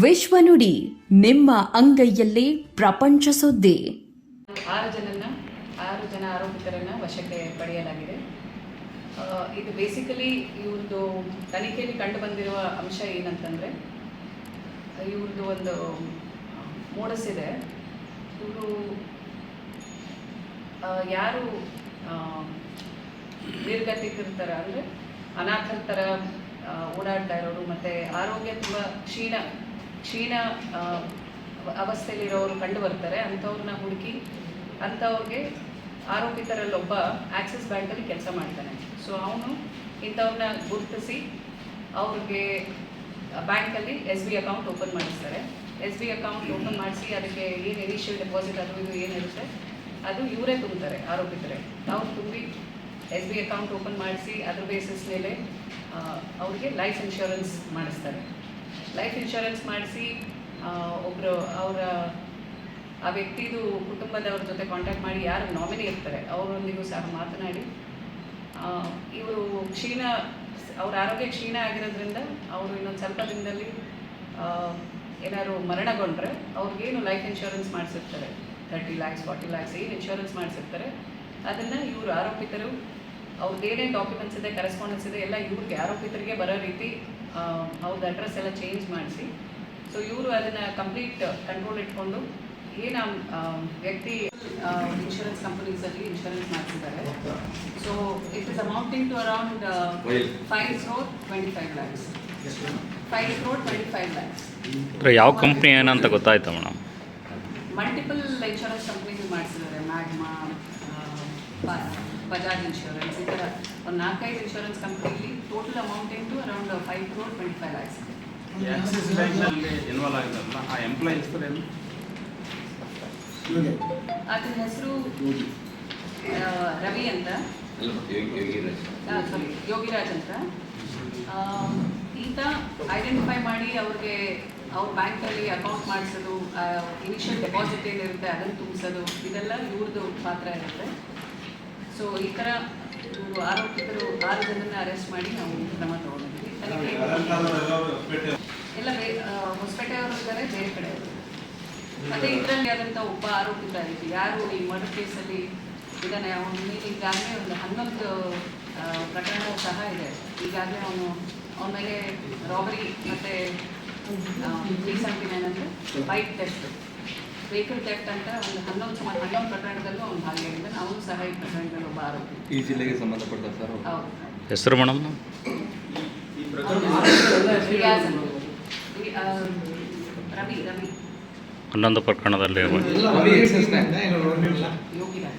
ವಿಶ್ವನುಡಿ ನಿಮ್ಮ ಅಂಗೈಯಲ್ಲಿ ಪ್ರಪಂಚ ಸುದ್ದಿ. 6 ಜನ ಆರೋಪಿತರನ್ನ ವಶಕ್ಕೆ ಪಡೆಯಲಾಗಿದೆ. ಇದು ಬೇಸಿಕಲಿ ಇವ್ರದ್ದು ತನಿಖೆಯಲ್ಲಿ ಕಂಡು ಬಂದಿರುವ ಅಂಶ ಏನಂತಂದರೆ, ಇವ್ರದ್ದು ಒಂದು ಮೋಡಸ್ ಇದೆ. ಇವರು ಯಾರು ನಿರ್ಗತಿಕರ ಅಂದರೆ ಅನಾಥರ ಥರ ಓಡಾಡ್ತಾ ಇರೋರು ಮತ್ತು ಆರೋಗ್ಯ ತುಂಬ ಕ್ಷೀಣ ಅವಸ್ಥೆಯಲ್ಲಿರೋರು ಕಂಡು ಬರ್ತಾರೆ. ಅಂಥವ್ರನ್ನ ಹುಡುಕಿ ಅಂಥವ್ರಿಗೆ ಆರೋಪಿತರಲ್ಲೊಬ್ಬ ಆಕ್ಸಿಸ್ ಬ್ಯಾಂಕಲ್ಲಿ ಕೆಲಸ ಮಾಡ್ತಾನೆ. ಸೊ ಅವನು ಇಂಥವ್ರನ್ನ ಗುರುತಿಸಿ ಅವ್ರಿಗೆ ಬ್ಯಾಂಕಲ್ಲಿ SB ಅಕೌಂಟ್ ಓಪನ್ ಮಾಡಿಸ್ತಾರೆ. SB ಅಕೌಂಟ್ ಓಪನ್ ಮಾಡಿಸಿ ಅದಕ್ಕೆ ಏನು ಇನಿಷಿಯಲ್ ಡೆಪಾಸಿಟ್ ಅದು ಇದು ಏನಿರುತ್ತೆ ಅದು ಇವರೇ ತುಂಬ್ತಾರೆ, ಆರೋಪಿತರೇ. ಅವ್ರು ತುಂಬಿ SB ಅಕೌಂಟ್ ಓಪನ್ ಮಾಡಿಸಿ ಅದ್ರ ಬೇಸಿಸ್ ಮೇಲೆ ಅವ್ರಿಗೆ ಲೈಫ್ ಇನ್ಶೂರೆನ್ಸ್ ಮಾಡಿಸ್ತಾರೆ. ಲೈಫ್ ಇನ್ಶೂರೆನ್ಸ್ ಮಾಡಿಸಿ ಒಬ್ಬರು ಆ ವ್ಯಕ್ತಿದು ಕುಟುಂಬದವ್ರ ಜೊತೆ ಕಾಂಟ್ಯಾಕ್ಟ್ ಮಾಡಿ ಯಾರು ನಾಮಿನಿ ಇರ್ತಾರೆ ಅವರೊಂದಿಗೂ ಸಹ ಮಾತನಾಡಿ ಇವರು ಅವ್ರ ಆರೋಗ್ಯ ಕ್ಷೀಣ ಆಗಿರೋದ್ರಿಂದ ಅವರು ಇನ್ನೊಂದು ಸ್ವಲ್ಪ ದಿನದಲ್ಲಿ ಏನಾದ್ರು ಮರಣಗೊಂಡ್ರೆ ಅವ್ರಿಗೇನು ಲೈಫ್ ಇನ್ಶೂರೆನ್ಸ್ ಮಾಡಿಸಿರ್ತಾರೆ, 30 lakhs 40 lakhs ಏನು ಇನ್ಶೂರೆನ್ಸ್ ಮಾಡಿಸಿರ್ತಾರೆ ಅದನ್ನು ಇವರು ಆರೋಪಿತರು ಅವ್ರದ್ದೇನೇ ಡಾಕ್ಯುಮೆಂಟ್ಸ್ ಇದೆ, ಕರೆಸ್ಪಾಂಡೆನ್ಸ್ ಇದೆ ಎಲ್ಲ ಇವ್ರಿಗೆ ಆರೋಪಿತರಿಗೆ ಬರೋ ರೀತಿ ಅವ್ರದ್ದು ಅಡ್ರೆಸ್ ಎಲ್ಲ ಚೇಂಜ್ ಮಾಡಿಸಿ, ಸೊ ಇವರು ಅದನ್ನು ಕಂಪ್ಲೀಟ್ ಕಂಟ್ರೋಲ್ ಇಟ್ಕೊಂಡು ಏನು ವ್ಯಕ್ತಿ ಇನ್ಶೂರೆನ್ಸ್ ಕಂಪನೀಸಲ್ಲಿ ಇನ್ಶೂರೆನ್ಸ್ ಮಾಡಿಸಿದ್ದಾರೆ. So it is amounting to around 5 crore 25 lakhs. 5 crore 25 lakhs. ಯಾವ ಕಂಪ್ನಿ ಏನಂತ ಗೊತ್ತಾಯ್ತಾ ಮೇಡಮ್? ಮಲ್ಟಿಪಲ್ ಇನ್ಶೂರೆನ್ಸ್ ಕಂಪ್ನೀಸ್ ಮಾಡಿಸಿದ್ದಾರೆ. ಮ್ಯಾಗ್ಮಾ, ಬಜಾಜ್ ಇನ್ಶೂರೆನ್ಸ್, ಈ ಥರ ಒಂದು 4-5 ಇನ್ಶೂರೆನ್ಸ್ ಕಂಪ್ನಿಲಿ total amounting to around 5 crore 25 lakhs. Axis ಬ್ಯಾಂಕ್ನಲ್ಲಿ ಇನ್ವಾಲ್ವ್ ಆಗಿದ್ದಾರಲ್ಲ ಆ ಎಂಪ್ಲಾಯಿ ಹೆಸರು ಏನು? ಅದರ ಹೆಸರು ರವಿ ಅಂತ, ಸಾರಿ ಯೋಗಿರಾಜ್ ಅಂತ. ಈತ ಐಡೆಂಟಿಫೈ ಮಾಡಿ ಅವ್ರಿಗೆ ಅವ್ರ ಬ್ಯಾಂಕಲ್ಲಿ ಅಕೌಂಟ್ ಮಾಡಿಸೋದು, ಇನಿಷಿಯಲ್ ಡೆಪಾಸಿಟ್ ಏನಿರುತ್ತೆ ಅದನ್ನು ತುಂಬಿಸೋದು, ಇದೆಲ್ಲ ಇವ್ರದ್ದು ಪಾತ್ರ ಇರುತ್ತೆ. ಸೊ ಈ ಥರ ಇವರು ಆರೋಪಿತರು 6 ಜನನ ಅರೆಸ್ಟ್ ಮಾಡಿ ನಾವು ಕ್ರಮ ತಗೊಂಡಿದ್ವಿ. ಎಲ್ಲ ಹೊಸಪೇಟೆಯವರು ಇದ್ದಾರೆ, ಬೇರೆ ಕಡೆಯವರು. ಮತ್ತು ಇದರಲ್ಲಿ ಆದಂಥ ಒಬ್ಬ ಆರೋಪಿತ ಇತ್ತು, ಯಾರು ಈ ಮರ್ಡರ್ ಕೇಸಲ್ಲಿ ಇದ್ದಾನೆ. ಅವನ ಮೇಲೆ ಈಗಾಗಲೇ ಒಂದು 11 ಪ್ರಕರಣ ಸಹ ಇದೆ. ಈಗಾಗಲೇ ಅವನ ಮೇಲೆ ರಾಬರಿ ಮತ್ತು 379 ಅಂದರೆ ಬೈಕ್ ಟೆಸ್ಟ್, ವೆಹಿಕಲ್ ಥೆಫ್ಟ್ ಅಂತ ಒಂದು 11 ಪ್ರಕರಣದಲ್ಲೂ ಅವನು ಭಾಗಿಯಾಗಿದ್ದಾನೆ. ಅವನು ಸಹ ಈ ಪ್ರಕರಣದಲ್ಲಿ ಒಬ್ಬ ಆರೋಪಿ. ಈ ಜಿಲ್ಲೆಗೆ ಸಂಬಂಧಪಟ್ಟ ಸರ್ ಹೌದು. ಹೆಸರು ಮೇಡಮ್? ರವಿ 11 ಪ್ರಕರಣದಲ್ಲಿ ಯೋಗಿರಾಜ್.